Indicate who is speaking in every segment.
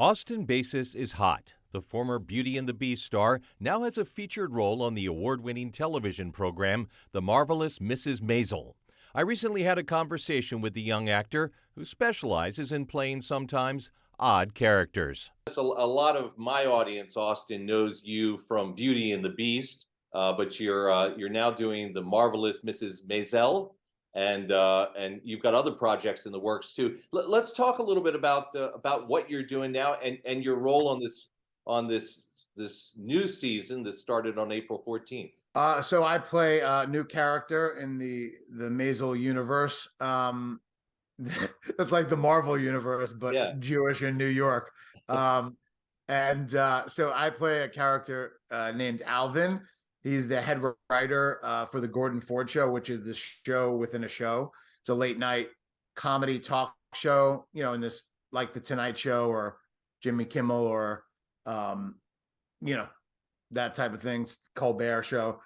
Speaker 1: Austin Basis is hot. The former Beauty and the Beast star now has a featured role on the award-winning television program, The Marvelous Mrs. Maisel. I recently had a conversation with the young actor who specializes in playing sometimes odd characters.
Speaker 2: A lot of my audience, Austin, knows you from Beauty and the Beast, but you're now doing the marvelous Mrs. Maisel, and you've got other projects in the works too. Let's talk a little bit about what you're doing now and your role on this new season that started on April 14th.
Speaker 3: So I play a new character in the Maisel universe. It's like the Marvel universe, but
Speaker 2: Yeah.
Speaker 3: Jewish in New York. And so I play a character named Alvin. He's the head writer for the Gordon Ford Show, which is the show within a show. It's a late night comedy talk show, in this, like the Tonight Show or Jimmy Kimmel or that type of thing, Colbert Show.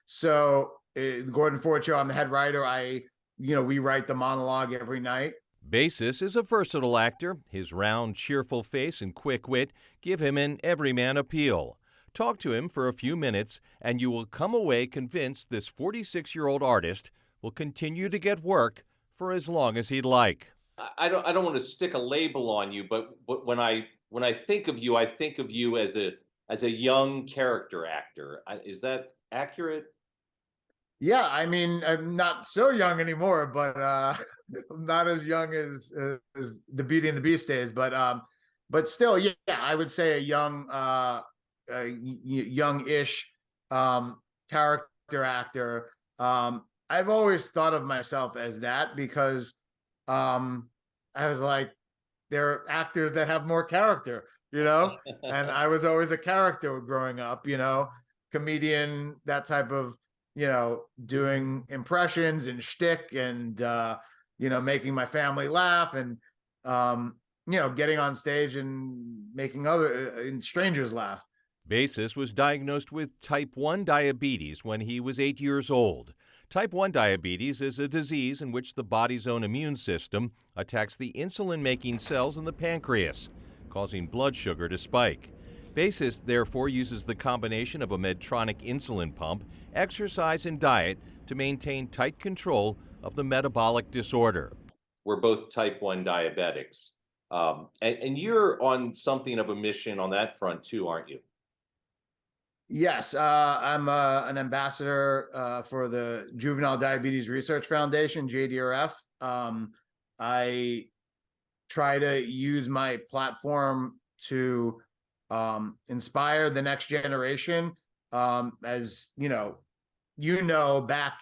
Speaker 3: So the Gordon Ford Show, I'm the head writer. We write the monologue every night.
Speaker 1: Basis is a versatile actor. His round, cheerful face and quick wit give him an everyman appeal. Talk to him for a few minutes, and you will come away convinced this 46-year-old artist will continue to get work for as long as he'd like.
Speaker 2: I don't want to stick a label on you, but when I think of you, I think of you as a young character actor. Is that accurate?
Speaker 3: Yeah, I mean, I'm not so young anymore, but not as young as the Beauty and the Beast days. But still, yeah, I would say a youngish character actor. I've always thought of myself as that because I was like, there are actors that have more character, and I was always a character growing up, comedian, that type of, doing impressions and shtick and, making my family laugh and, getting on stage and making strangers laugh.
Speaker 1: Basis was diagnosed with type 1 diabetes when he was 8 years old. Type 1 diabetes is a disease in which the body's own immune system attacks the insulin-making cells in the pancreas, causing blood sugar to spike. Basis therefore uses the combination of a Medtronic insulin pump, exercise, and diet to maintain tight control of the metabolic disorder.
Speaker 2: We're both type 1 diabetics. And you're on something of a mission on that front too, aren't you?
Speaker 3: Yes, I'm an ambassador for the Juvenile Diabetes Research Foundation, JDRF. I try to use my platform to inspire the next generation. As back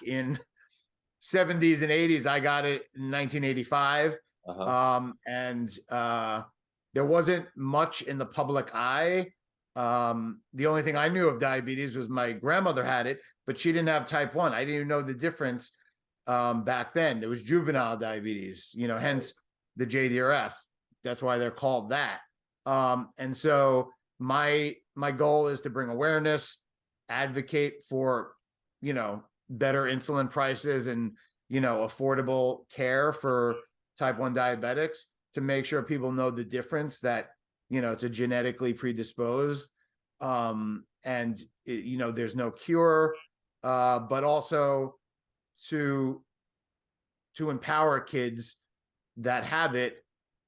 Speaker 3: in 70s and 80s, I got it in 1985. And there wasn't much in the public eye. The only thing I knew of diabetes was my grandmother had it, but she didn't have type 1. I didn't even know the difference back then. There was juvenile diabetes, hence the JDRF. That's why they're called that. And so my goal is to bring awareness, advocate for, better insulin prices and, affordable care for type 1 diabetics, to make sure people know the difference, that it's a genetically predisposed, and there's no cure, but also to empower kids that have it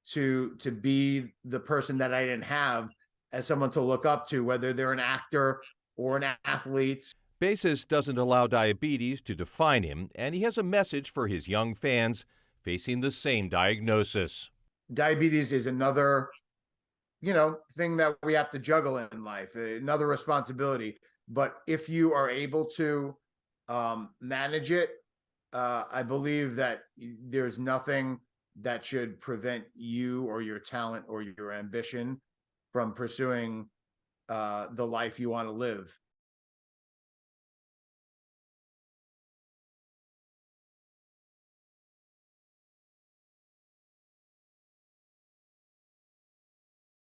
Speaker 3: to be the person that I didn't have, as someone to look up to, whether they're an actor or an athlete.
Speaker 1: Basis doesn't allow diabetes to define him, and he has a message for his young fans facing the same diagnosis.
Speaker 3: Diabetes is another thing that we have to juggle in life, another responsibility. But if you are able to manage it, I believe that there's nothing that should prevent you or your talent or your ambition from pursuing the life you want to live.